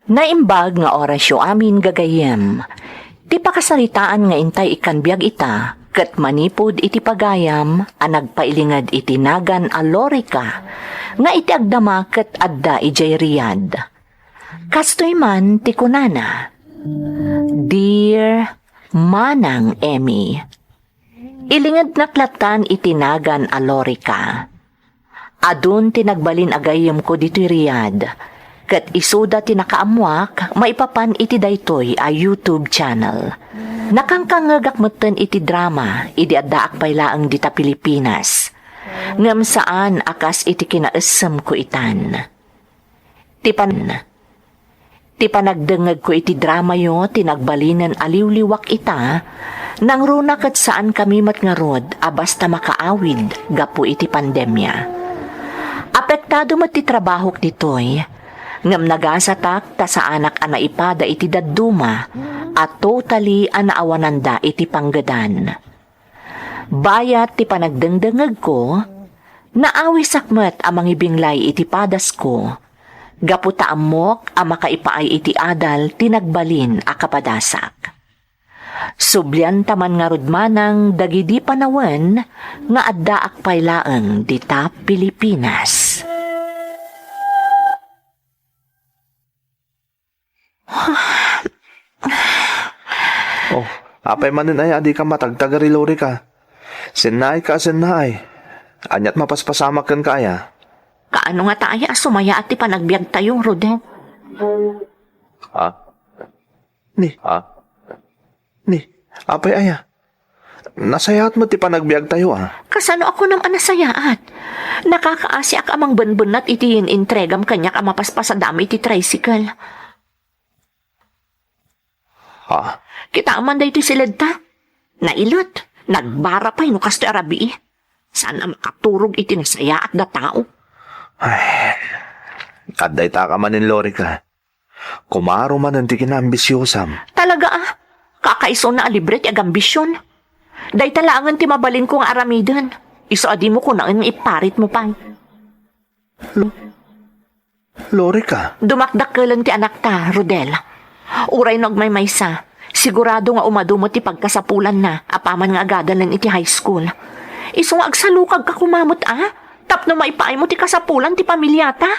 Naimbag nga orasyo amin gagayem. Ti pakasaritaan nga intay ikan biag ita, ket manipod iti pagayam, nagpailingad iti nagan a lorika, nga iti agdama ket adda ijay Riyadh. Kastoy man ti kunana. Dear Manang Emmy, ilingad naklatan iti nagan a lorika. Adun tinagbalin agayem ko dito Riyadh, ket isuda tinakaamuak maipapan iti daytoy a YouTube channel. Nakangkangagak meten iti drama, idi addaak paylaeng dita Pilipinas. Ngem saan akas iti kinaessem ko itan. Ti panagdengeg ko iti drama yo tinagbalinan aliwliwak ita, nang runa ket saan kami matngarod basta makaawid gapu iti pandemya. Apektado met ti trabahok ditoy, ngam nagasatak ta sa anak ana ipada iti dadduma at totally anaawananda iti panggadan. Bayat ti panagdengdengeg ko, naawi sakmet amang ibinglay iti padas ko, gaputa amok makaipaay iti adal tinagbalin a kapadasak. Sublyan taman nga rudmanang dagidi panawen nga addaak paylaeng dita Pilipinas. Oh, apay manin ay adi ka matagtagari lori ka. Sinay ka, sinay. Anyat mapaspasama kan kaya. Kaano nga taaya sumaya at panagbiag tayo, Rodel? Ha? Ni, apay aya. Nasayaat mo ti panagbiag tayo Kasano ako naman nasayaat? Nakakaasi ak amang banbanat iti intregam kanyak amapaspas sa dami iti tricycle. Ha? Kita aman da iti silid ta. Nailot, nagbara pa no kasto arabi. Sana makaturog iti nasayaat da tao. Ay, aday ta ka manin lori ka. Kumaro man ang ti kinaambisyosam. Talaga kakaiso na alibre ti agambisyon. Day talangan ti mabalin kong aramidan. Iso adi mo ko na iparit mo pa. Lori ka? Dumakdak ka lang ti anak ta, Rodel. Uray nagmay maysa. Sigurado nga umadumot ti pagkasapulan na, apaman nga agadalan iti high school. Iso nga agsalukag ka kumamot Tapno maipaay mo ti kasapulan ti pamilyata.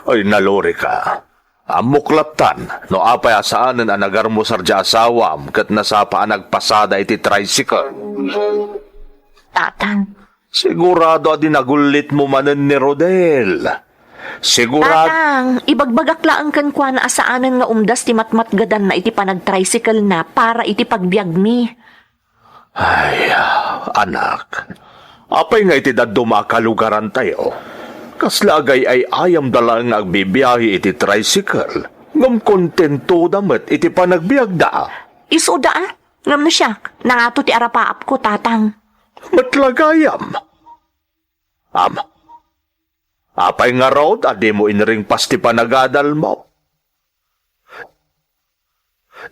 Ay, nalori ka. Amuklaptan, no apay asaanan ang nagarmusar di asawam kat nasapa ang nagpasada iti tricycle. Tatang. Sigurado adi nagulit mo manen ni Rodel. Sigurado... Tatang, ibagbagaklaan kan kwa na asaanan nga umdas ti matmatgadan na iti panag-tricycle na para iti pagbiag mi. Ay, anak. Apay nga iti daduma kalugaran tayo. Kaslagay ay ayam dalang agbibiyahe iti tricycle. Ngam kontento damat iti panagbiag da. Isuda ngam na siya. Nangato ti arapaap ko, tatang. Matlagayam. Apay nga raw, adi mo inring pasti panagadal mo.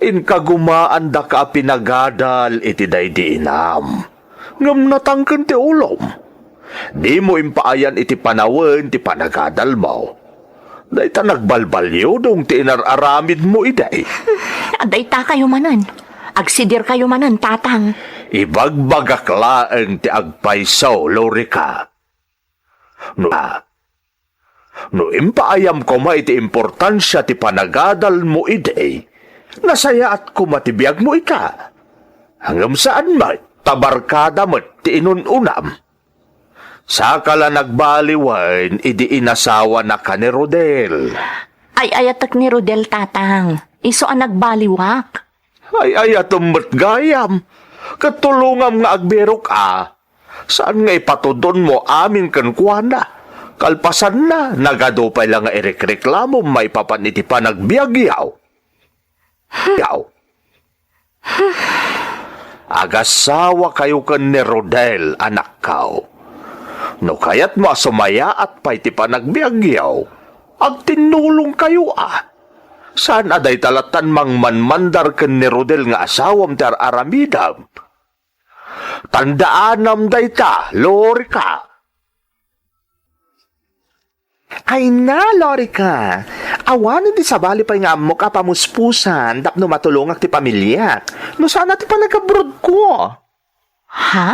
Inkagumaan da ka pinagadal iti daydi inam. Ngam natangken ti ulom. Di mo impaayan iti panawen ti panagadal mo. Day ta nagbalbalyo dong ti inararamid mo iday. Aday ta kayo manan. Agsidir kayo manan, tatang. Ibagbagaklaeng ti agpaysaw, Lorika. No impaayam ko ma iti importansya ti panagadal mo iday, nasaya at kumatibiyag mo ika. Hanggang saan ma, tabarkada mo ti inununam. Sakala nagbaliwan, idi inasawa na ka ni Rodel. Ay ayatak ni Rodel, tatang. Iso ang nagbaliwak. Ay ayatom gayam. Katulungam nga agberok Saan nga ipatudon mo amin kankwana? Kalpasan na, nagadupay lang nga irekreklamo may papaniti pa nagbiagyaw. Agasawa kayo kan ni Rodel, anak kao. No kayat mo sumaya at pa'y ti pa nagbiagyaw. Ag tinulong kayo Saan aday talatan mang manmandar kan ni Rodel nga asawam tar aramidam? Tandaanam dayta, Lorika. Ay na, Lorika. Awan di sabali pa nga mo kapamuspusan tapno matulungak ti pamilya. No sana ti panagkabrod ko. Ha?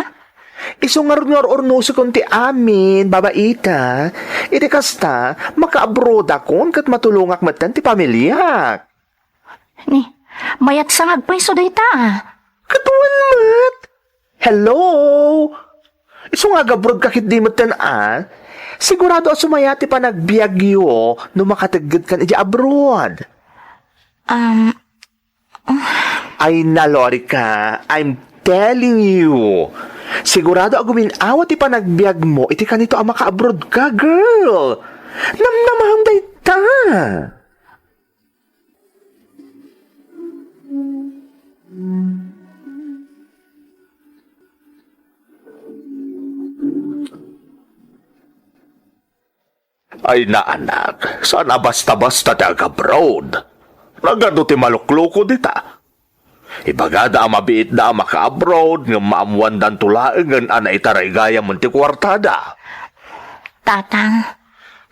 Isungar-ngar ornoso kon ti amin, babaita. Iti kasta, makaabroad akon kat matulungak matan ti pamilya. Ni, mayat sangag pa iso dayta. Katuan mat. Hello? Isungag-abroad kakit di matan Sigurado sumayati pa nagbiagyo no makatagad kan iti abroad. Ay na, Lorika, I'm telling you. Sigurado agumin awat ti panagbiag mo, iti kanito ang maka-abroad ka, girl. Namnamahang dayta. Ay na anak, sana basta-basta taga-abroad. Nagano ti malukloko dita. Ibagada ang mabiit na ang maka-abroad ng maamuan dan tulaengan ana itaray gaya mo ti kwartada. Tatang,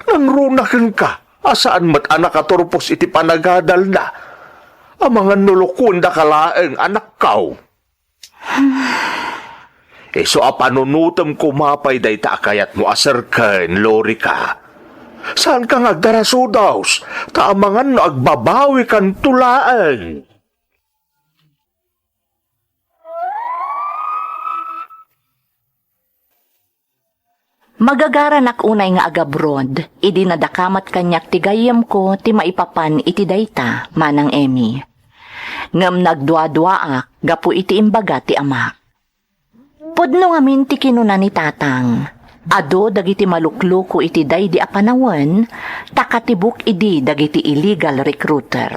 Nanrunakan ka, asaan mat anak katurpos iti panagadal na. Ang mga nulukun da kalaeng anak kaw. So apanunutam kumapay day kayat mo aserken, Lorika. Saan ka ngagdarasudaws? Taamangan no agbabawi kan tulaan. magagaran ak unay nga agabrod, idi nadakamat kanyak ti gayem ko ti maipapan iti dayta, manang Emmy. Ngam nagdua-duaak, gapu iti imbaga ti ama. Pudno ngamin ti kinuna ni tatang. Ado dagiti malukluko iti day di apanawan, takatibuk idi dagiti illegal recruiter.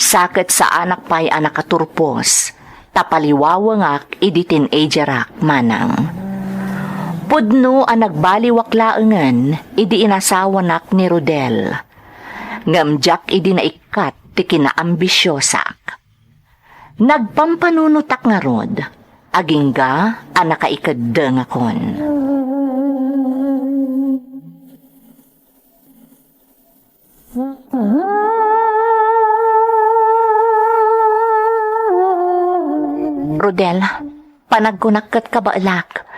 Sakit sa anak pa'y anak katurpos, tapaliwawangak idi teenagerak manang. Pudno ang nagbaliwaklaangan, idi inasawanak ni Rodel. Ngamjak idi naikat ti kinaambisyosak. Nagpampanunutak nga rod, agingga ang nakaikadeng akon. Rodel, panagkunak kat kabaalak.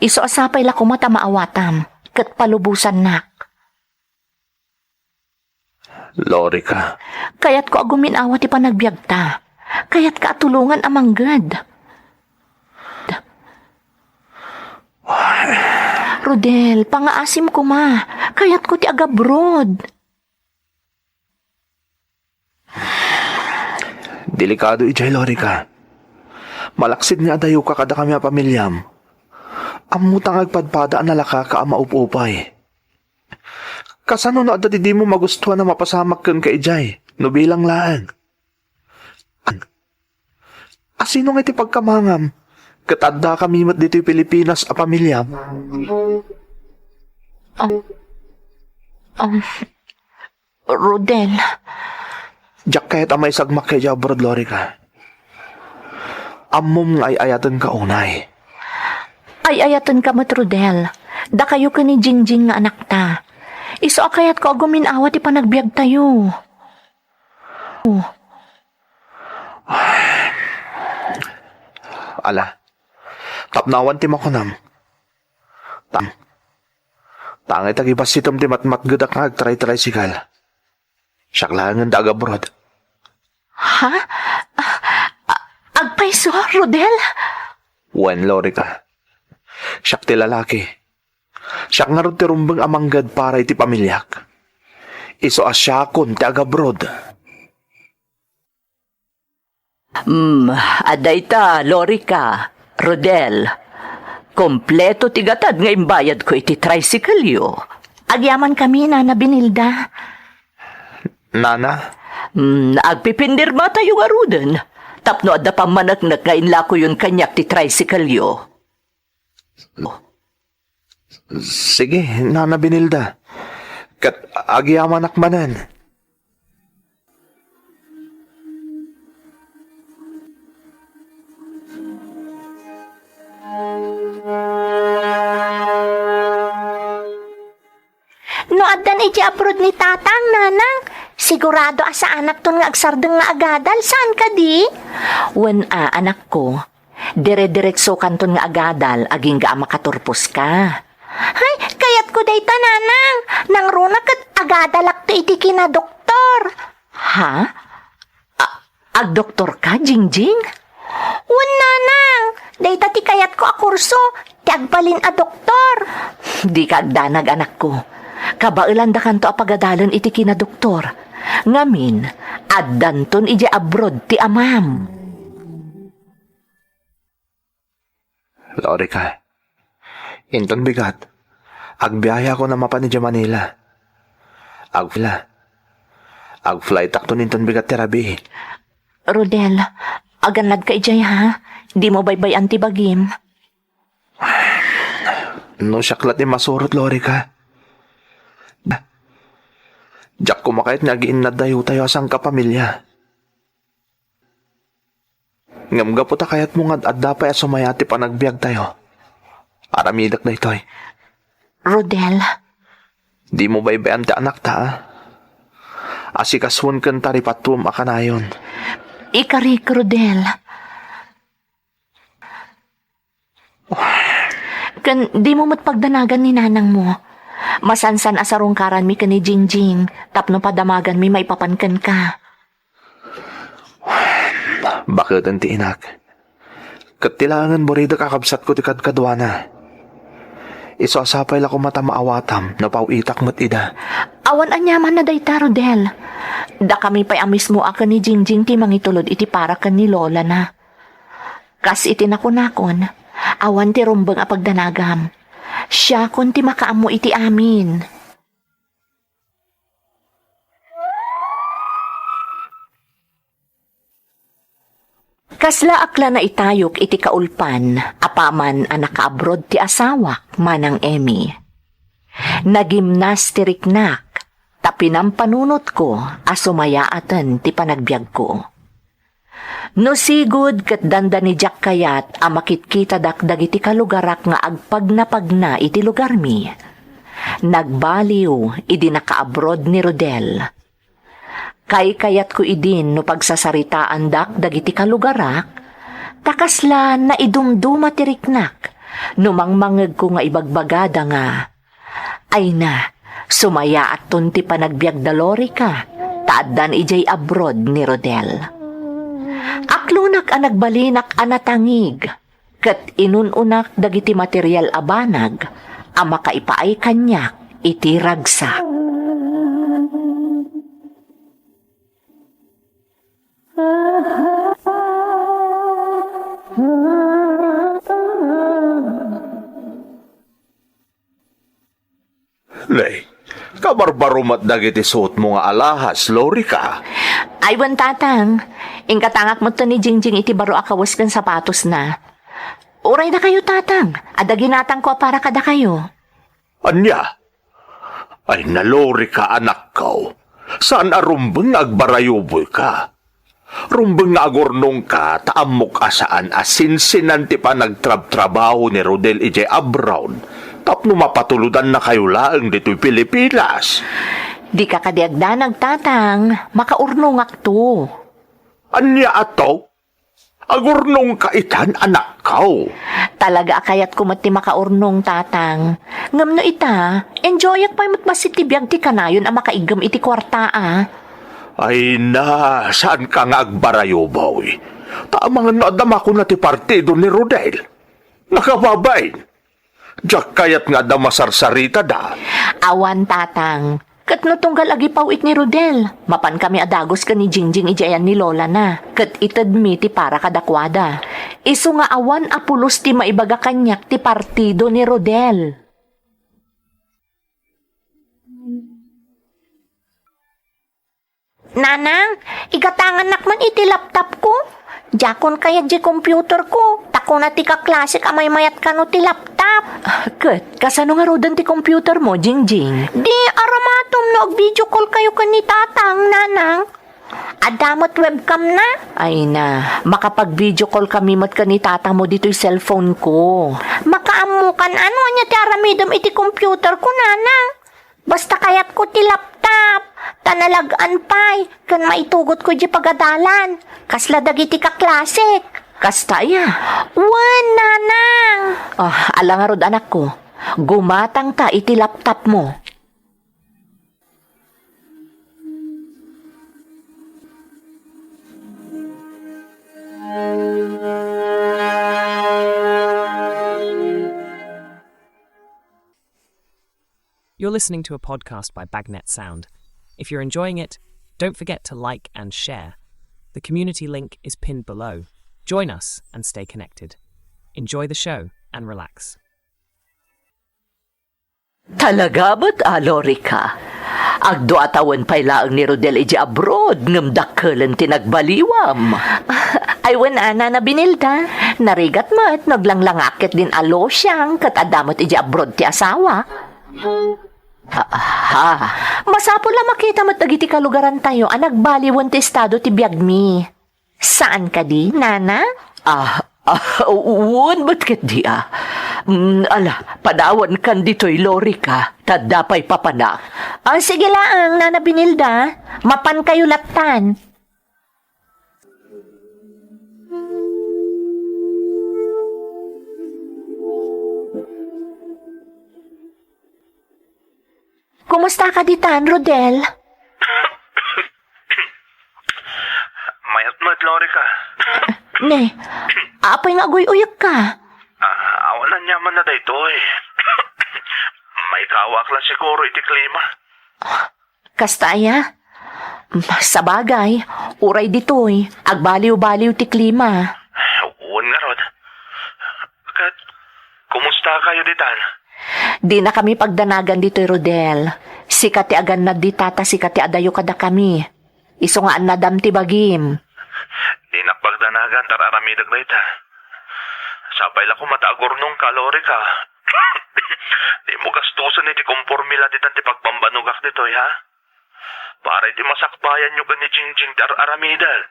Iso asapay la kumata maawatam, kat palubusan nak. Lorika, Kayat ko agumin awat ipanagbiagta. Kayat ka atulungan amanggad. Rodel, pangaasim ko ma. Kayat ko ti agabrod. Delikado ijay, Lorika. Malaksid nga dayo ka kada kami a pamilyam. Amutang agpadpada ang nalaka ka ama upupay. Kasano na adati di mo magustuhan na mapasamak kan ka ijay, no bilang laan. Asino nga iti pagkamangam? Katadda kami mat dito'y Pilipinas a pamilyam. Rodel, Diyak kahit amay sagmak kay Jabrod, Lorika. Amom nga ay ayatan ka unay. ay ayatan ka mat Rodel. Da kayo ka ni Jingjing nga anak ta. Iso akayat ko agumin awat ipanagbiag tayo. Ala, tapnawan ti makunam. Tangay tagibas sitom ti matmatgad ang agtray-tray sigal. Siyaklangan da agabrod. Ha? Agpaiso, Rodel? Wen, Lorika. Siyak ti lalaki. Siyak nga ron ti rumbang amanggad para iti pamilyak. Iso asyakon ti agabrod. Aday ta, Lorika, Rodel. Kompleto tigatad nga imbayad ko iti tricycle yo. Agyaman kami na binilda. Nana, Agpipindir ba tayo nga rudan? Tapno adda pamanaknak nga inlako yun kanyak ti tricycle yo. sige, Nana Binilda. Kat agyaman akmanan. addan iti abroad ni tatang, nanang? Sigurado asa anak ton nga agsardeng nga agadal. Saan ka di? Wen anak ko, dire-diretso kanton nga agadal, aging ga makaturpos ka. Ay, kayat ko dayta, nanang. Nang runa kat agadalak to iti kina doktor. Ha? Ag-doktor ka, Jingjing? Wan, nanang. Dayta ti kayat ko a kurso. Ti agbalin a doktor. Di ka agdanag, anak ko. Kabailan da kanto a pagadalan iti kina doktor. Ngamin, addanton iti abroad ti amam. Lorika, inton bigat. Agbiyaya ko na mapan ni Manila. Agflight akto ninton bigat terabi. Rodel, aganad ka ijay ha? Di mo baybay antibagim. No syaklat ni masurot, Lorika. Diyak kumakait nga giinad dayo tayo asang kapamilya. Ngamga po ta kayat mo nga adda pa sumayati pa nagbiag tayo. Aramidak na ito'y. Rodel, Di mo baybayan ti anak ta, ah? Asikaswan kan taripatum akanayon. ikarik, Rodel. Kan di mo matpagdanagan ni nanang mo. Masansan asarong karan mi kani Jingjing, tapno padamagan mi maipapankan ka. Bakit ang tiinak? Katilangan mo rin kakabsat ko ti kadkadwana. Isasapay la ko mata maawatam na pauitak mo't ida. Awan anyaman na dayta, Rodel. Da kami pa'y amis mo ako ni Jingjing ti mangitulod iti para kan ni Lola na. Kas iti nakunakon, awan ti rumbang apagdanagam. Siya kun ti makaam mo iti amin. Kasla akla na itayok iti kaulpan, apaman anak abroad ti asawak manang Emmy. Nagimnas ti riknak, tapinam panunot ko, asumayaatan ti panagbiag ko. No sigud ket danda ni Jack kayat, amakitkita dakdag iti kalugarak nga agpagnapagna iti lugar mi. Nagbaliw, idi nakaabroad ni Rodel. Kay kayat ko idin no pagsasaritaan dagiti kalugarak, takasla na idumduma tiriknak, no mangmangeg ko nga ibagbagada nga. Ay na, sumaya at tunti pa nagbiag dalori ka, taaddan ijay abroad ni Rodel. Aklunak ang nagbalinak anatangig, kat inununak dagiti material abanag, ang makaipaay kanyak iti ragsak. Nay, kabarbarumat dagiti suot mo nga alahas, Lorika. Aywan tatang, ingkatangak mo to ni Jingjing iti baro akawas kan sapatos na. Uray na kayo tatang, adaginatang ko para kada kayo. Anya? Ay na, Lorika, anak ko. Saan arumbeng agbarayuboy ka? Rumbeng nga agurnong ka, taamok asaan asinsinan ti pa nagtrab-trabaho ni Rodel ije abroad. Tapno mapatuludan na kayo laang dito'y Pilipinas. Di ka kadiagdanag tatang, makaurnongak to. Anya ato? Agurnong kaitan, anak ko. Talaga akayat ko mati makaurnong tatang. Ngam no ita, enjoyak pa'y matbasit ti biyag ti kanayon ang makaigam iti kwarta Ay na, saan ka nga agbarayobaw? Tamang naadama ko na ti partido ni Rodel. Nakababay. Diyak kayat nga da masarsarita da. Awan tatang, kat no tunggal agi pawit ni Rodel. Mapan kami adagos ka ni Jingjing ijayan ni Lola na. Kat itad mi ti para kadakwada. Isu nga awan apulos ti maibaga kanyak ti partido ni Rodel. Nanang, igatangan nakman iti laptop ko. Jakon kaya di computer ko. Tako na ti kaklasik amay mayat ka no ti laptop. Kat, kasano nga rodan ti computer mo, Jingjing? Di aramatom no video call kayo ka ni tatang, nanang. Adamot webcam na. Ay na, makapag-video call kami mat ka ni tatang mo dito'y cellphone ko. Makaamukan ano anya ti aramidom iti computer ko, nanang. Basta kayat ko ti laptop. Tanalagaan pay. Kan maitugot ko di pagadalan. Kasla dagiti ka klasik. Kasta ya. Wan, nanang. Ala nga rod anak ko. Gumatang ta iti laptop mo. You're listening to a podcast by Bagnet Sound. If you're enjoying it, don't forget to like and share. The community link is pinned below. Join us and stay connected. Enjoy the show and relax. Talaga ba't, Lorica? Agdo atawan pa'y laang ni Rodel iji abroad, ngam dakkelan tinagbaliwam. Ay ana na binilda. Narigat mo't naglanglangakit din alo siyang kat adamot iji abroad ti asawa. Masapol lang makita mo't dagiti kalugaran tayo ang nagbaliwan ti estado ti biyag mi. Saan ka di, nana? Uwan ba't kat di padawan kan dito'y Lorica, tadapay papanak. Sige lang, nana binilda. Mapan kayo laptan. Kumusta ka ditan, Rodel? Mayat mo at Lorica. Ne, apay nga uyag ka. Awanan yaman na dayto eh. May kawak lang siguro iti klima. Kastaya? Sa bagay, uray dito'y, agbaliw-baliw ti klima. Uwan nga rod. Kat, kumusta kayo ditan? Di na kami pagdanagan dito'y Rodel. Sikati agan na di tata, sikati adayo kada kami. Iso nga nadam ti bagim. Di nakpagdanagan tararamidag na ita. Sabay lang ko matagor nung kalori ka. Di mo gastusan iti kompormila ditan ti pagpambanugak dito'y ha? Para iti masakbayan nyo ni Jingjing tararamidag.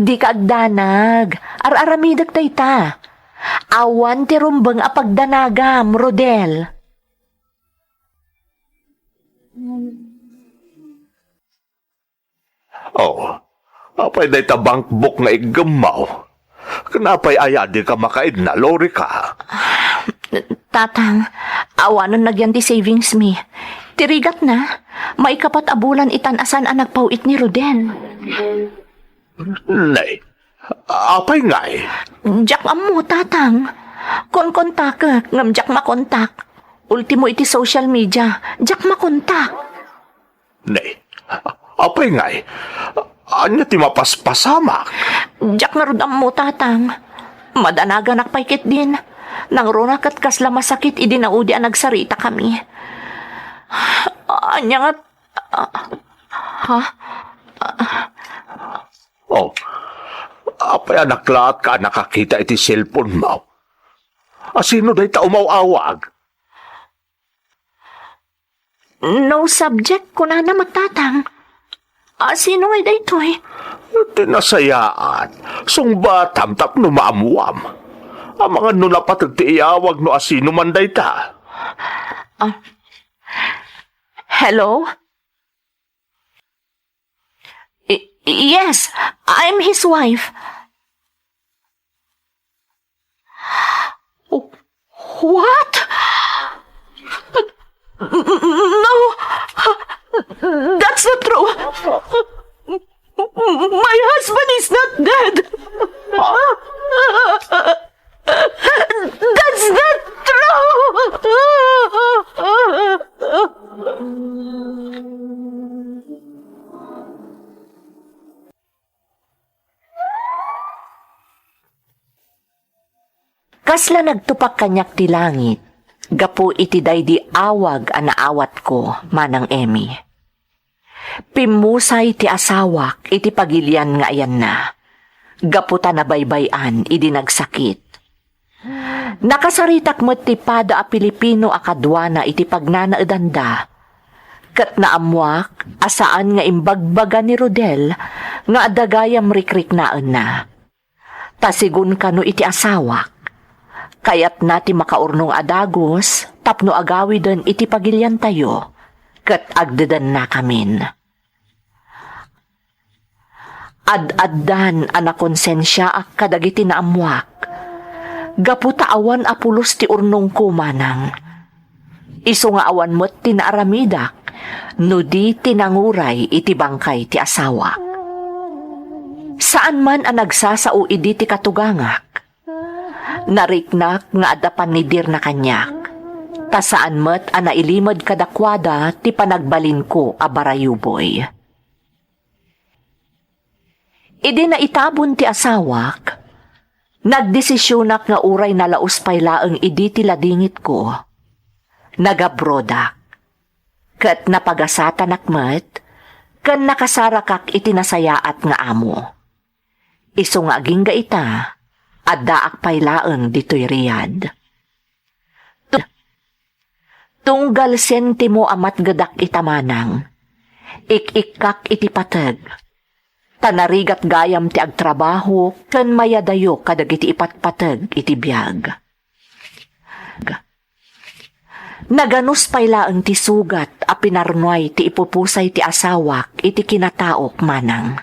Di ka agdanag. Araramidag tayo ta. Awan ti rumbang apagdanagam, Rodel. Apay day tabang book nga igamaw. Kanapay ayadi ka makaid na, Lorica. Tatang, awanon nagyan ti savings mi. Tirigat na, may kapat abulan itan-asan ang nagpauit ni Rodel. Nay, apay ngay. Jack mo, tatang. Kontak, ngam Jack makontak. Ultimo iti social media, Jack makontak. Nay, apay ngay. Anya ti mapaspasamak. Jack narudam mo, tatang. Madanaga nakpaikit din. Nang runakat kasla masakit, idinaudi ang nagsarita kami. Anya nga... Apay anaklat ka nakakita iti cellphone mo. Sino day ta umawawag? No subject ko na matatang. Sino ay daytoy? Tinasayaan. Sungbatam tapno maamuam. Ang mga nulapat ti iyawag no asino man day ta. Hello? Yes, I'm his wife. What? No, that's not true. My husband is not dead. That's not true. Kasla nagtupak kanyak ti langit, gapu iti daydi awag a naawat ko, manang Emmy. Pimusay ti asawak iti pagilian nga ayan na. Gaputa na baybayan idi nagsakit. Nakasaritak mo't ti pada a Pilipino akadwana iti pagnanaedanda. Kat naamwak asaan nga imbagbaga ni Rodel nga adagayam rikrik naan na. Tasigun kano iti asawak. Kayat nati makaurnong adagos, tapno agawi den iti pagilyan tayo, ket agdedan na kamin. Ad-addan ana konsensya ak kadagiti naamwak. Gaputa awan apulos ti urnong ko manang. Isu nga awan mo't tinaaramidak, no di tinanguray iti bangkay ti asawa. Saan man ang nagsasao idi ti katugangak, nariknak nga adapan ni dir na kanyak, ta saan mo't ang nailimod kadakwada ti panagbalin ko a barayuboy. Idi na itabon ti asawak, nagdesisyonak nga uray na laos pay laeng idi ti ladingit ko. Nagabrodak, ket napagasatan akmet, ken nakasarakak itinasayaat nga amo. Isu nga aging gaita, addaak pay laeng ditoy Riyadh. Tunggal sentimo amat gadak itamanang, ik-ikkak iti pateg, tanarigat gayam ti agtrabaho, ken mayadayo kadagiti ipatpateg iti biyag. Naganus pay laeng ti sugat a pinarnoy ti ipupusay ti asawak iti kinataok manang.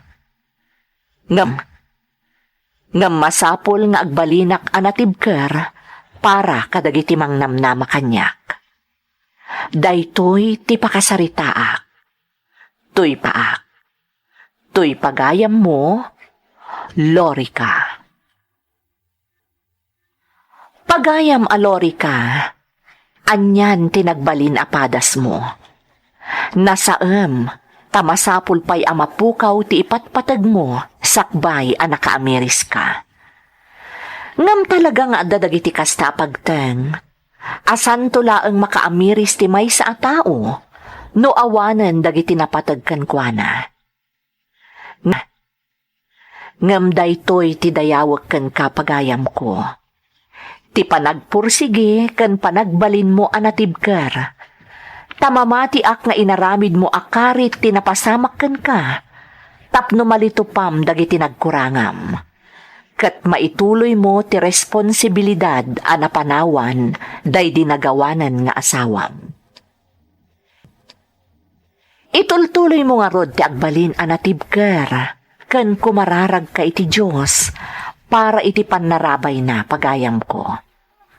Ngam masapol nga agbalinak anatibker para kadagiti mangnamnama kanyak. Daytoy ti pakasaritaak. Tuy paak. Tuy pagayam mo, Lorica. Pagayam a Lorica, anyan tinagbalin apadas mo. Nasaem, tamasapul pa'y amapukaw ti ipatpatag mo, sakbay a naka-Ameris ka. Ngam talaga nga dadagiti kasta pagteng, asan to laeng maka-Ameris ti may sa atao, no awanan dagiti napatagkan kuana. Ngam daytoy ti dayawag kan kapagayam ko. Ti panagpursige kan panagbalin mo anatibker. Tamamati ak nga inaramid mo akarit ti napasamak kan ka. Tapno malitupam dagiti nagkurangam. Kat maituloy mo ti responsibilidad anapanawan day dinagawanan nga asawam. Itultuloy mo nga rod ti agbalin anatibker. Kan kumararag ka iti Diyos para iti panarabay na pagayam ko.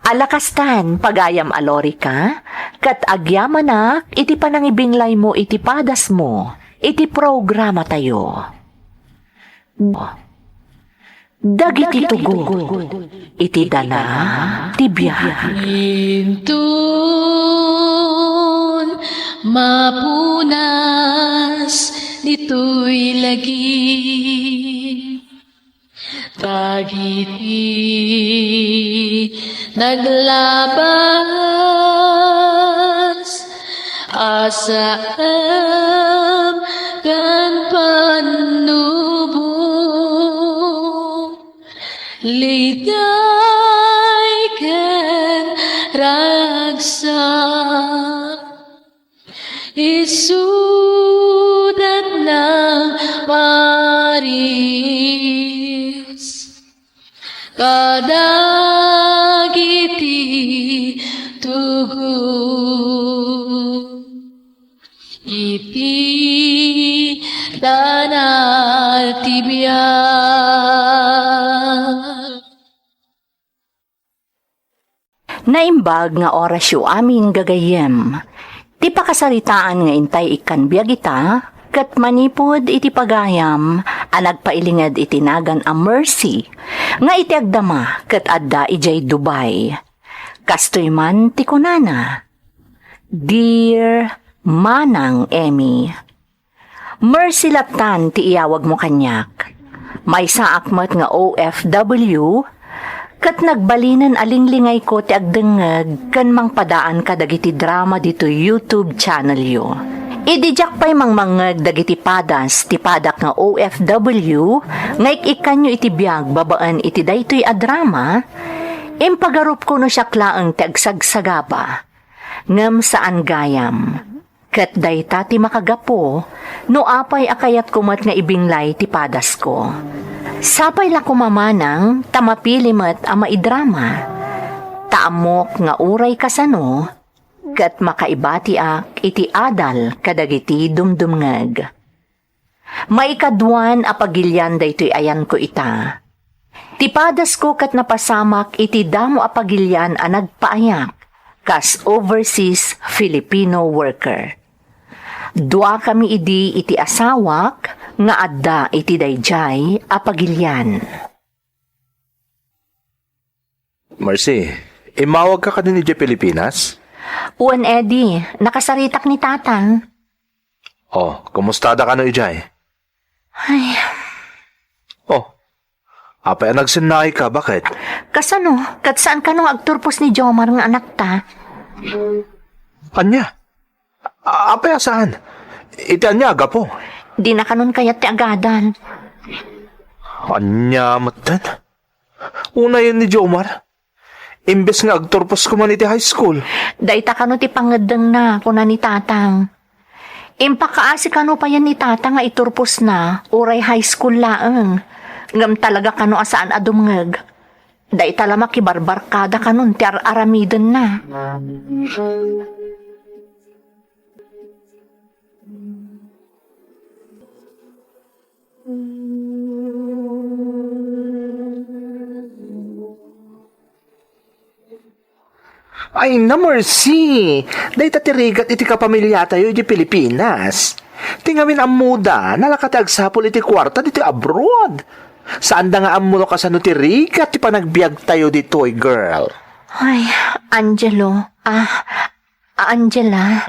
Alakastan, pagayam a Lorica, kat agyamanak, iti panangibinglay mo iti padas mo, iti programa tayo. Dagiti tugo, iti dana, tibya. Intun mapunas dito'y lagi. Tagiti naglabas asam kan panubong ligay kan ragsak isudat ng Paris kadagiti tugo iti danal tibiyag. Naimbag nga orasyo amin gagayem. Ti pakasaritaan nga intay ikan biyagita, kat manipod iti pagayam, nagpailingad itinagan a mercy, nga iti agdama kat adda ijay Dubai. Kastoy man ti kunana. Dear Manang Emmy, mercy latan ti iyawag mo kanyak. May saakmat nga OFW, kat nagbalinan alinglingay ko ti agdengeg kan mangpadaan ka dagiti drama dito YouTube channel yo. Idijak pa'y mangmangeg dagiti padas ti padak nga OFW nga ikan nyo iti biyag babaan iti daytoy a drama, impagarup ko no siya klaang ti agsagsagaba. Ngem saan gayam. Kat dayta ti makagapo no apay akayat kumat nga ibinglay ti padas ko. Sapay la kumamanang tamapilimat ama idrama. Taamok nga uray kasano, kat makaibati iti adal kadagiti dumdumngeg. Maikadwan apagilyan daytoy ayan ko ita. Tipadas ko kat napasamak iti damo apagilyan a nagpaayak kas overseas Filipino worker. Dua kami iti asawak nga adda iti dayjay apagilyan. Marcy, imawag ka din iti Pilipinas? Uwan Eddie, nakasaritak ni tatang. Oh, kumustada ka no ijay? Ay, Oh, apay nagsinay ka, bakit? kasano, kat saan ka nung agturpos ni Jomar nga anak ta? Anya? Apay saan? Iti anya, agapo. Di na kanon kayat ti agadan. Anya, matan? Una yun ni Jomar. Imbes nga agturpos ko man iti high school. Dayta kano ti pangadeng na kuna ni tatang. Impakaasi kano pa yan ni tatang nga iturpos na, uray high school laeng. Ngam talaga kano asaan adumngeg. Dayta lama kibarbarkada kanon ti aramiden na. Ay na, Mercy. Day tatirigat iti kapamilya tayo di Pilipinas. Tingamin ang muda, nalakati agsapol iti kwarta dito abroad. Saan da nga amuno kasano ti rigat ti panagbiag tayo dito, girl? Ay, Angelo. Angela.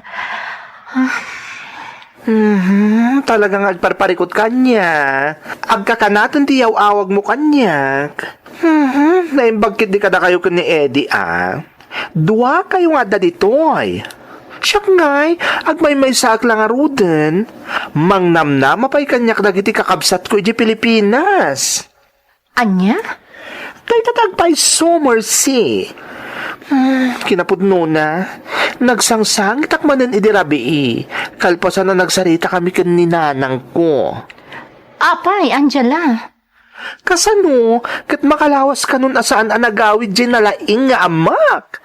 Talagang agparparikot kanya. Agkakanaton ti yaw-awag mo kanyak. Naimbagkit di kada kayo ni Eddie, Dua kayo nga da ditoy. Siyak ngay, agmay-may saak lang aruden. Mangnamnam apay kanyak dagiti kakabsat ko iti Pilipinas. Anya? Kay tatagpay so, Mercy. Kinapudno na. Nagsangsang takmanan idirabi. Kalpasan na nagsarita kami ni nanang ko. Apay, Angela. Kasano, kat makalawas ka nun asaan ang nagawid dyan na laing nga amak.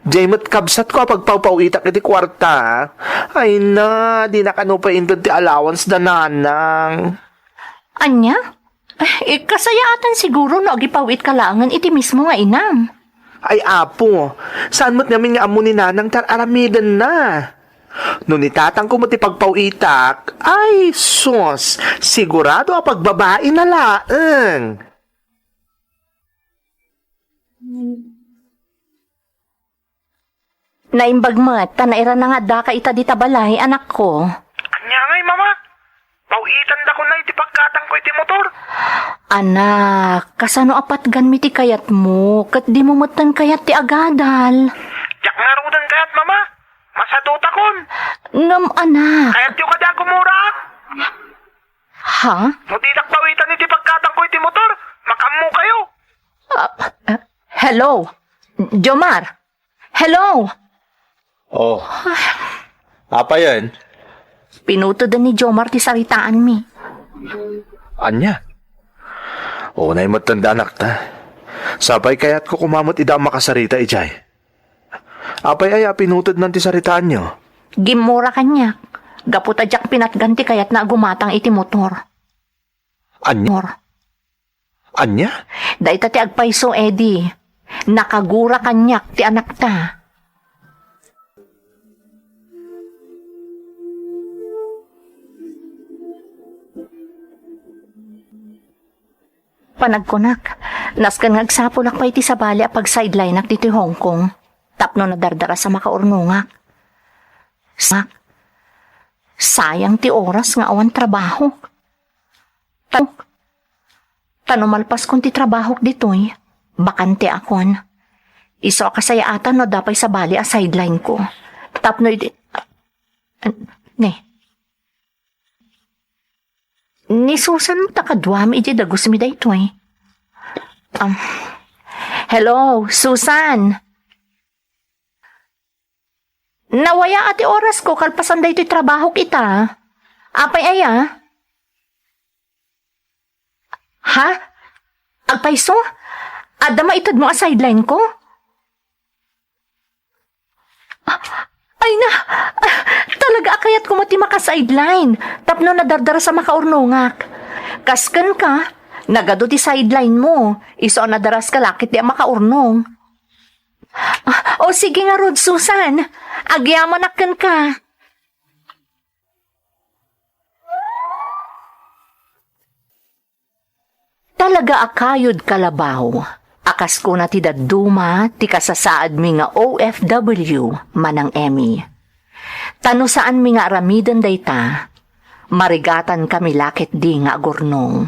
Diyay kabsat ko pagpawpawitak iti kwarta. Ay na, di na kanupa indod ti allowance da nanang. Anya? Kasayaatan siguro no agipawit kalangan iti mismo nga inam. Ay apo, saan mo't namin nga amo ni nanang tar aramidan na. Nung itatang ko mo't ipagpawitak, ay sus, sigurado ang pagbabae na laeng. Naimbag mo, tanaira na nga da ka ita di tabalay, anak ko. Anya ngay, mama. Pawitan da ko na iti pagkatang ko iti motor. Anak, kasano apat gan mi ti kayat mo, kat di mo matan kayat ti agadal. Jak nga rudan kayat, mama. Masaduta kon. Ngam anak. Kayat yung kada kumura. Ha? Mutidak pawitan iti pagkatang ko iti motor. Makamu kayo. Hello? Jomar? Hello? Oh, apa yan? Pinutodan ni Jomar ti saritaan mi. Anya? Oo na matanda anak ta. Sabay kaya't ko kumamot ida makasarita ijay. Apay ay pinutod ng ti saritaan nyo. Gimura kanya. Gaputa jak pinatganti kayat na gumatang iti motor. Anya? Anya? Daita ti agpaiso, Eddie. Nakagura kanyak ti anak ta. Panagkunak, naskan ngagsapulak pa iti sabali a pag-sideline ak dito Hong Kong. Tapno na dardara sa makaurnungak. Sayang ti oras nga awan trabaho. Tanumalpas kong ti trabaho dito'y, bakante akon. Iso kasayaatan no dapay sa bali a sideline ko. Tapno iti... Ni Susan takadwam iti dagos mi daytoy. Hello, Susan. Nawaya ati oras ko kalpasan daytoy trabaho kita. Apay aya? Ha? Agpaiso? Adda maitod mo a sideline ko? mayat ko mati maka-sideline. Tapno nadardara sa makaurnungak. Kaskan ka, nagado ti sideline mo. Iso nadaras ka lakit di makaurnong. O sige nga Rod, Susan. Agyaman akan ka. Talaga akayod kalabaw. Akas ko na ti daduma, ti kasasaad mi nga OFW, manang Emmy. Tano saan mi nga aramidan dayta, marigatan kami lakit di nga agurnong.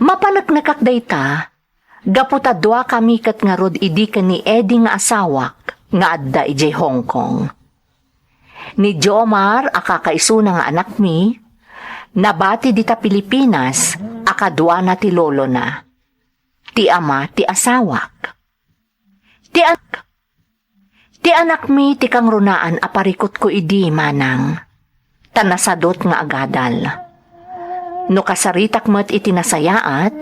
Mapanaknakak dayta, gaputa dua kami kat nga Rod idi ka ni Eddie nga asawak, nga adda ijay Hong Kong. Ni Jomar, akakaisuna nga anak mi, nabati dita Pilipinas, akadwa na ti lolo na. Ti ama, ti asawak. Ti anak mi, ti kang runaan, aparikot ko idi manang. Tanasadot nga agadal. No kasaritak mat iti nasayaat,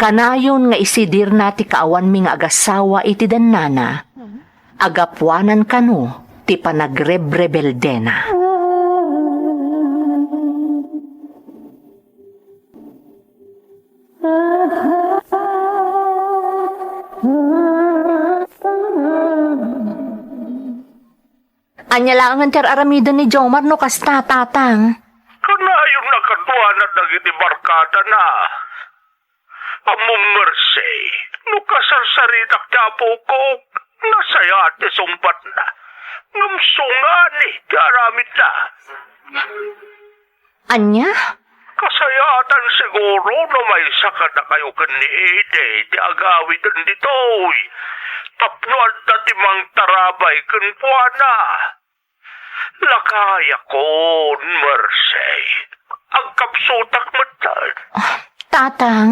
kanayon nga isidir na ti kaawan mi nga agasawa iti danana, agapwanan kano, ti panagrebrebeldena. Anya lang ang aramida ni Jomar no kasta tatang. Kanayong nakadwa na dagiti barkada na. Among mercy, no kasarsaritak tapo ko, nasaya at isumpat na. Ngumsungani, garamit na. Anya? Kasayatan siguro na may saka na kayo ni Ede, di agawitan ditoy. Tapnoan na timang tarabay kan puana. Lakaya kon, mercy. Ang kapsutak matan. Tatang.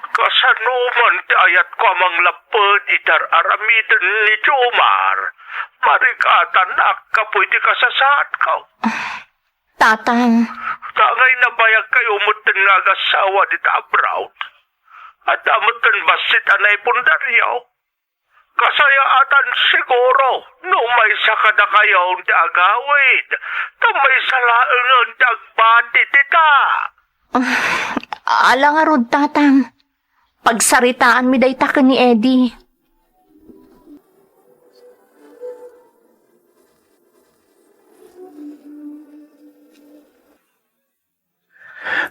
Kasanuman ti ayat ko amang lapad itar aramidan ni Jomar. Marikatan akapoy ti kasasaat ka. Tatang. Tangay na bayag kayo mutin nga agasawa di abroad. At amutin basit anay pundaryaw. Kasayaatan siguro no may saka na kayo di agawid. Tamay salaangan di agbati tita. Ala nga Rod, tatang. Pagsaritaan mi dayta ka ni Eddie.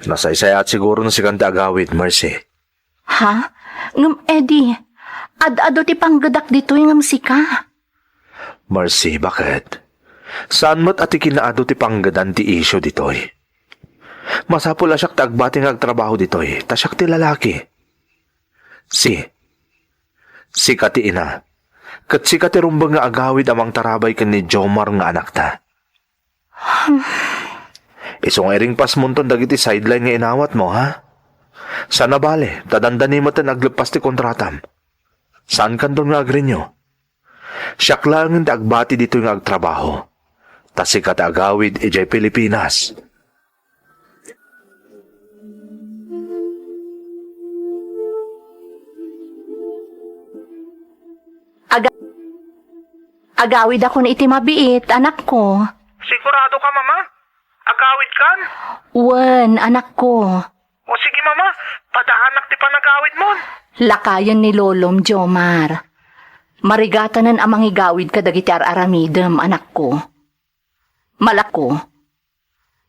Nasaysayat siguro na si kanta agawid, Mercy. Ha? Ngam Eddie, ad-ado ti panggadak dito yung sika. Mercy, bakit? Saan mo't ati kinaado ti panggadan ti isyo ditoy? Masapula siyak ti agbati nga agtrabaho ditoy, tasyak ti lalaki. Si kati ina, kat si kati rumbang nga agawid amang tarabay kan ni Jomar nga anak ta. Isong ering pas munton dagiti sideline nga inawat mo, ha? Sana bale, tadandani mo tan aglepas ti kontratam. Saan kan doon nga agrinyo? Siyak lang nga agbati dito nga agtrabaho. Tas si kati agawid ijay Pilipinas. Agawid ako na iti mabiit, anak ko. Sigurado ka, mama? Agawid kan? Wen, anak ko. O sige, mama, padahanak ti panagawid mo. Lakayan ni Lolom Jomar. Marigatanan amang igawid ka dagiti aramidem, anak ko. Malako.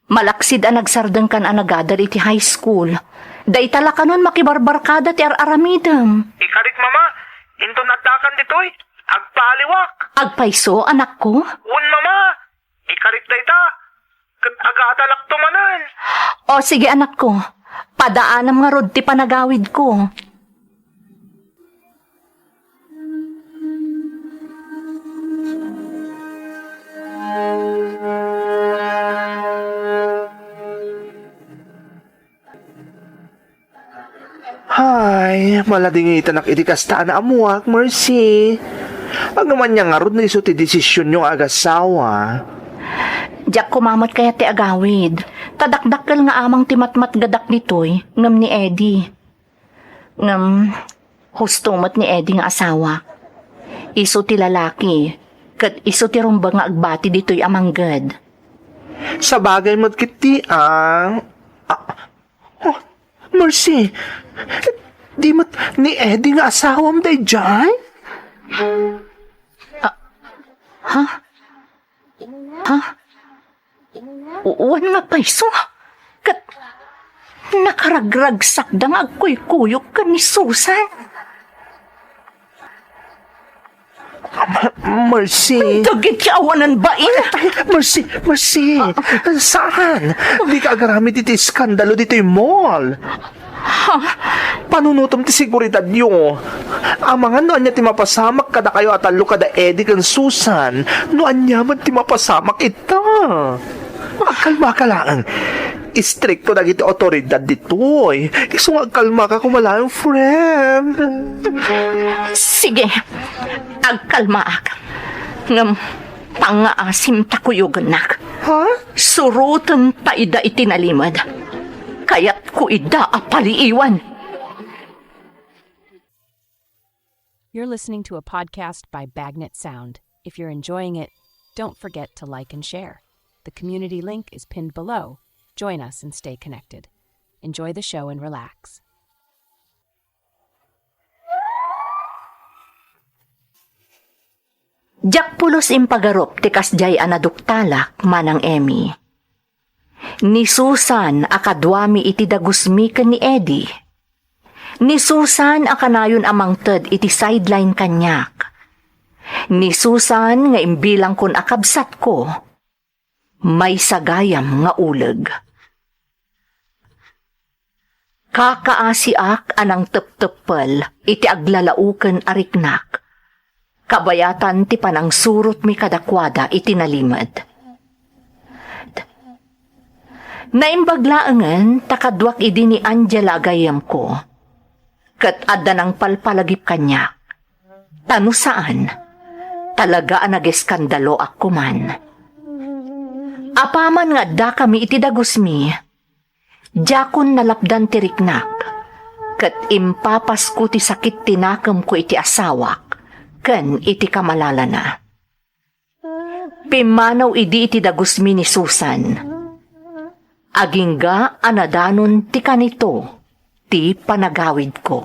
Malaksid ang nagsardeng kan anagadar iti high school. Day tala ka nun makibarbarkada ti aramidem. Ikarit, mama, into natakan ditoy. Agpaliwak. Agpaiso, anak ko? Un, mama, ikarit na ita. Kat agatalak tumanan. O sige, anak ko. Padaanam nga Rod ti panagawid ko. Hay, malading itanak iti kasta na amuak, Mercy. Ang naman niya nga Rod na iso ti desisyon yung agasawa. Diyak kumamat kaya ti agawid. Tadakdakkel nga amang timatmat gadak ditoy, ngam ni Eddie. Ngam, hustumat ni Eddie nga asawa. Iso ti lalaki, Kat iso ti rumba nga agbati dito'y amanggad. Sa bagay mo't kiti ang... Mercy, di mo't ni Eddie nga asawam day dyan? Uwan nga paiso. Kat nakaragragsak da nga agkuy-kuyok ka ni Susan. Mercy. Dagit ka awanan ba Mercy. Saan? Di ka agaramit iti skandalo dito yung mall. Panunutom ti seguridad nyo. Ang mga noan niya ti mapasamak kada kayo at alo kada Eddie kan Susan. Noan niya man ti mapasamak ita. Agkalma ka lang. Istrikto na iti otoridad ditoy. Isong agkalma ka kumalayong friend. Sige, agkalma ak. Ngam, pangaasim takuyugan nak. Ha? Surutan ta ida itinalimad. Kaya't ko ida apaliiwan. You're listening to a podcast by Bagnet Sound. If you're enjoying it, don't forget to like and share. The community link is pinned below. Join us and stay connected. Enjoy the show and relax. Jak pulos impagarop ti kasjay anaduktalak manang Emmy. Ni Susan akadwami iti dagusmi ken ni Eddie. Ni Susan akanayon amang ted iti sideline kanyak. Ni Susan nga imbilang kun akabsat ko. May sagayam nga uleg. Kakaasiak anang tep-tepel iti aglalauken ariknak. Kabayatan ti panang surot mi kadakwada iti nalimad. Naimbaglaangan takadwak idi ni Angela agayam ko. Kat adda ng palpalagip kanya. Tano saan? Talaga ang nag-eskandalo ako man. Apaman nga da kami iti dagusmi. Jakon nalapdan ti riknak. Kat impapas ko ti sakit tinakam ko iti asawak. Ken iti kamalala na. Pimanaw idi iti dagusmi ni Susan. Agingga anadanon ti kanito. Ti panagawid ko.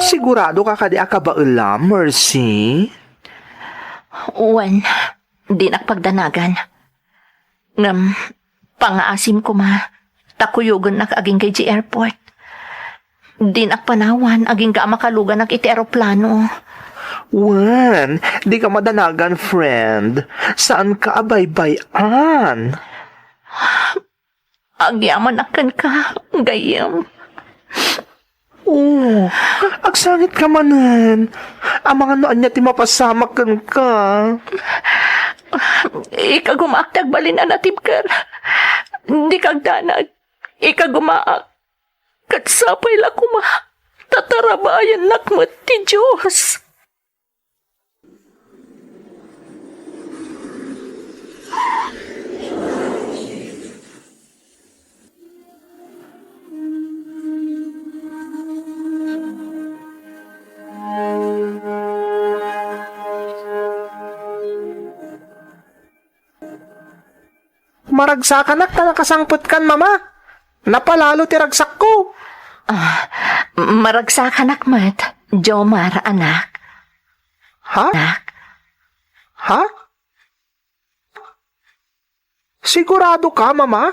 Sigurado ka kadi akabaula, Mercy? Uwan, di nakpagdanagan. Ngam, pangaasim ko ma, takuyugan nak aging kay G airport. Di nakpanawan, aging ka makalugan nak iti aeroplano. Wan, di ka madanagan, friend. Saan ka abay-bayan? Agyaman akan ka, gayam. Oh, agsangit ka manan. Ang mga noan niya ti mapasamakan ka. Ikagumaak balin anatib kar. Di kagdanag. Ikagumaak. Katsapay la kuma. Tatarabayan nakmat ti Diyos. Maragsakan ka nakasangpot kan, mama. Napalalo ti ragsak ko. Maragsakan akmat. Jomar, anak. Ha? Anak. Ha? Sigurado ka, mama?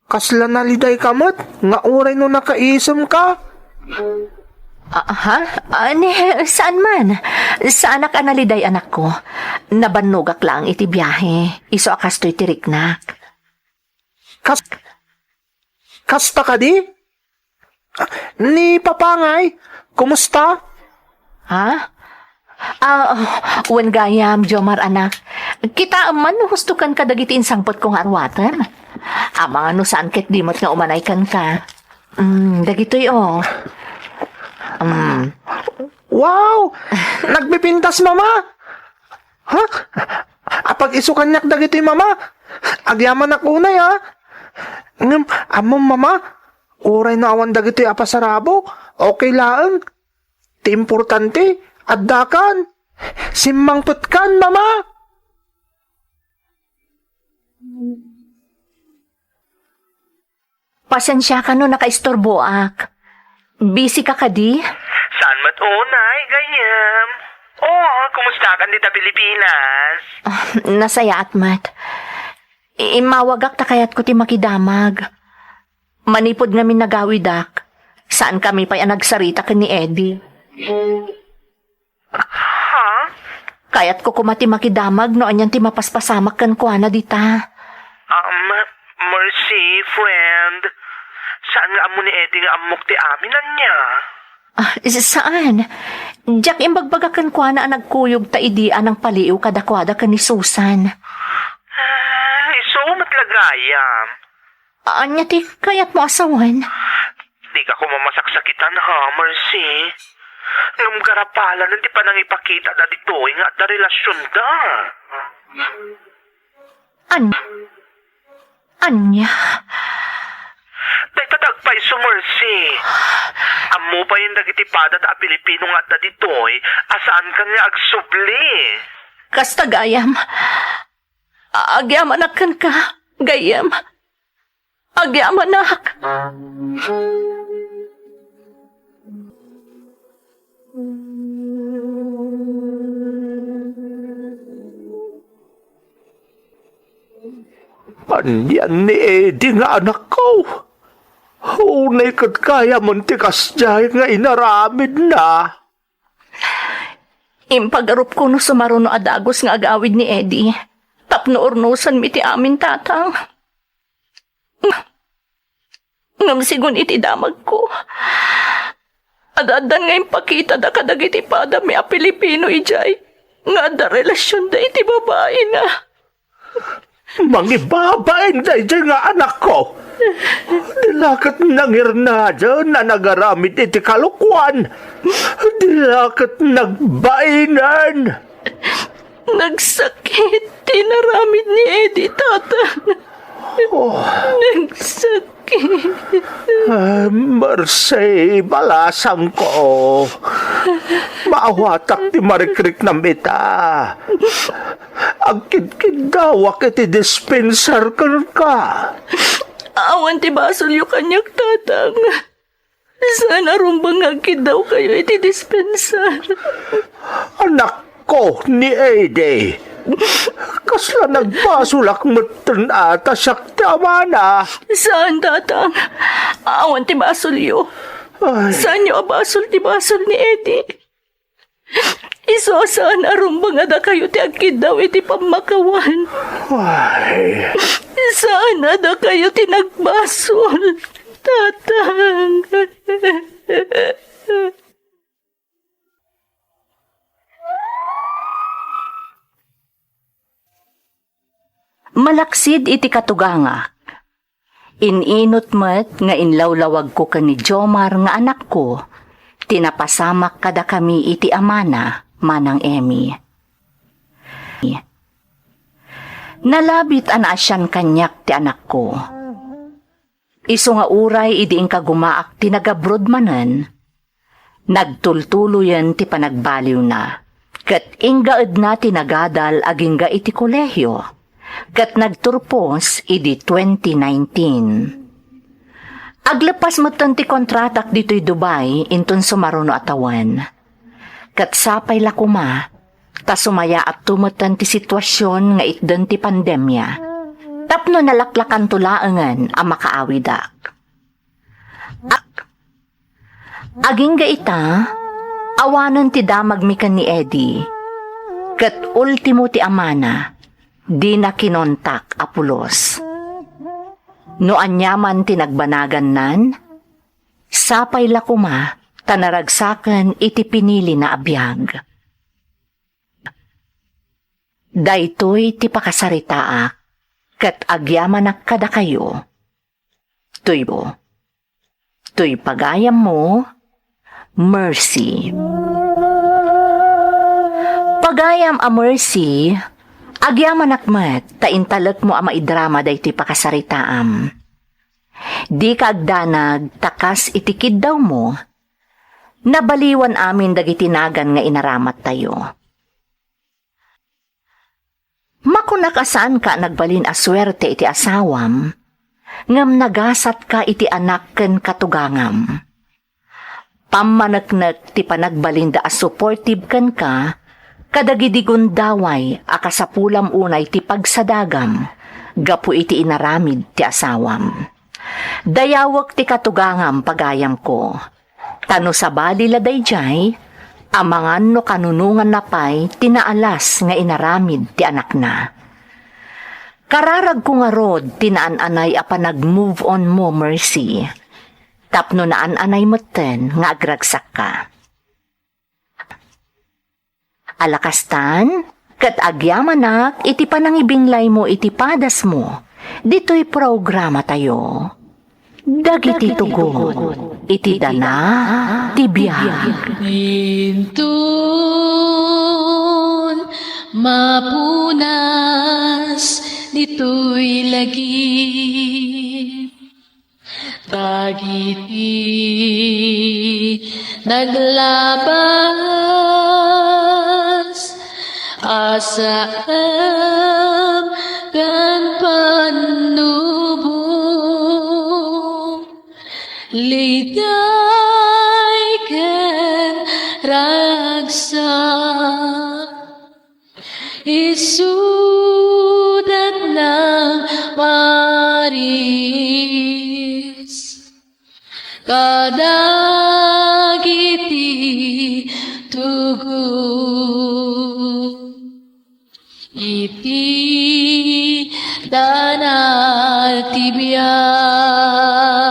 Kasla naliday kamot, nga uray no nakaisam ka. Ha? Saan man? Sa anak analiday anak ko. Nabanugak lang iti biyahe. Iso akastoy tiriknak. Kasta ka di? Ni Papangay, kumusta? Ha? Wen gayam, Jomar anak. Kita man hustukan ka dagiti insangpot kong arwatan. Mga no saan ket dimot nga umanaykan ka. Dagitoy Wow! Nagbipintas, mama! Ha? Apag isukan niyak dagito'y mama, Agyaman ako na ya. Ngam, among mama, uray na awan dagiti apasarabo. Okay lang. Ti importante, addakan. Simmang putkan, mama. Pasensya ka no, nakaistorbo ak. Busy ka di? Saan mat unay, gayam? Oo, kumusta ka dita Pilipinas? Nasaya at mat. Imawagak ta kayat ko ti makidamag. Manipod ngamin nagawidak. Saan kami pa'y nagsarita ka ni Eddie? Ha? Kayat ko kumati makidamag no anyan ti mapaspasamak kan kuana dita. Mercy, friend. Saan nga amo ni Eddie nga amok ti aminan niya? Saan? Jack imbagbagakan kuana ang nagkuyog ta idian ng paliw kadakwada ka ni Susan. So matlagayam. Anya ti kayat mo asawan? Di ka ko mamasaksakitan ha, Mercy. Ngam garapalan hindi pa nang ipakita na dito nga da relasyon da. Anya? Day tatagpay so Mercy. Amo pa yung nagitipada da Pilipino nga da dito asaan ka nga agsubli. Kastagayam. Agyam anakan ka. Gayam. Agyam anak. Anyan ni Eddie nga anak ko. Unay kat kaya muntikas dyan nga inaramid na. Impagarup ko no sumaruno adagos nga agawid ni Eddie. Tapno ornosan mi ti amin tatang. Ngam sigun iti damag ko. Adadan nga impakita da kadagiti pada mi a Pilipino ijay. Nga da relasyon da iti babae na. Mangibabain dyan nga anak ko. Dilakat nangirna dyan na nagaramid iti kalukwan. Dilakat nagbainan. Nagsakit. Tinaramid ni Eddie, tata. Nagsakit. Mercy, balasang ko. Maawatak ti marikrik na mita. Ang kidkidawak iti dispenser ka. Awan ti basulyo kanyak tatang. Sana rumbang agkid daw kayo iti dispensar. Anak ko ni Eddie. Kasla nagbasulak matan ata siyak tama na. Saan tatang? Awan ti basulyo. Saan nyo abasol ti basol ni Eddie? Iso saan arumbang ada kayo ti agkid daw iti pamakawan. Ay, Saan ada kayo ti nagbasol? Tatang. Malaksid iti katugangak. Ininot met nga inlawlawag ko ka ni Jomar nga anak ko. Tinapasamak kada kami iti amana, manang Emmy. Nalabit an asyan kanyak ti anak ko. Iso nga uray idiing kagumaak ti nagabrod manen. Nagtultuluyan ti panagbaliw na. Kat ingaed na tinagadal agingga iti kolehyo. Kat nagturpos idi 2019. Aglepas moton ti kontratak dito'y Dubai inton sumaruno atawan. Kat sapay lakuma, ta sumaya at tumutan ti sitwasyon nga itden ti pandemya. Tapno nalaklakan tulaangan ang makaawidak. Aging ga ita, awanon ti damag mikan ni Eddie. Kat ultimo ti amana, di na kinontak apulos. No anyaman tinagbanagan nan, sapay lakuma, tanaragsakan iti pinili na abiyag. Daytoy ti pakasaritaak, kat agyaman kada kayo. Tuy pagayam mo, Mercy. Pagayam a Mercy, Agyaman akmat, taintalak mo ama idrama day ti pakasaritaam. Di ka agdanag, takas itikid daw mo, nabaliwan amin dagitinagan nga inaramat tayo. Makunakasaan ka nagbalin aswerte iti asawam, ngam nagasat ka iti anak ken katugangam. Pamanaknak ti panagbalinda as supportive ken ka, kadagidigon daway akasapulam unay ti pagsadagam, gapu iti inaramid ti asawam. Dayawak ti katugangam pagayam ko, tano sa bali laday jay, amangan no kanunungan na pay tinaalas nga inaramid ti anak na. Kararag ko nga rod tinaan-anay apa nag-move on mo, Mercy. Tapno naan-anay mo ten nga agragsak ka. Alakastan, kat agyamanak iti panangibinglay mo iti padas mo. Dito'y programa tayo. Dagiti tugon, iti dana, ti biyag. Intun mapunas dito'y lagi dagiti naglabas asam kan panubong liday ken ragsak isudat ng maris kadagiti tugon iti danal tibiyag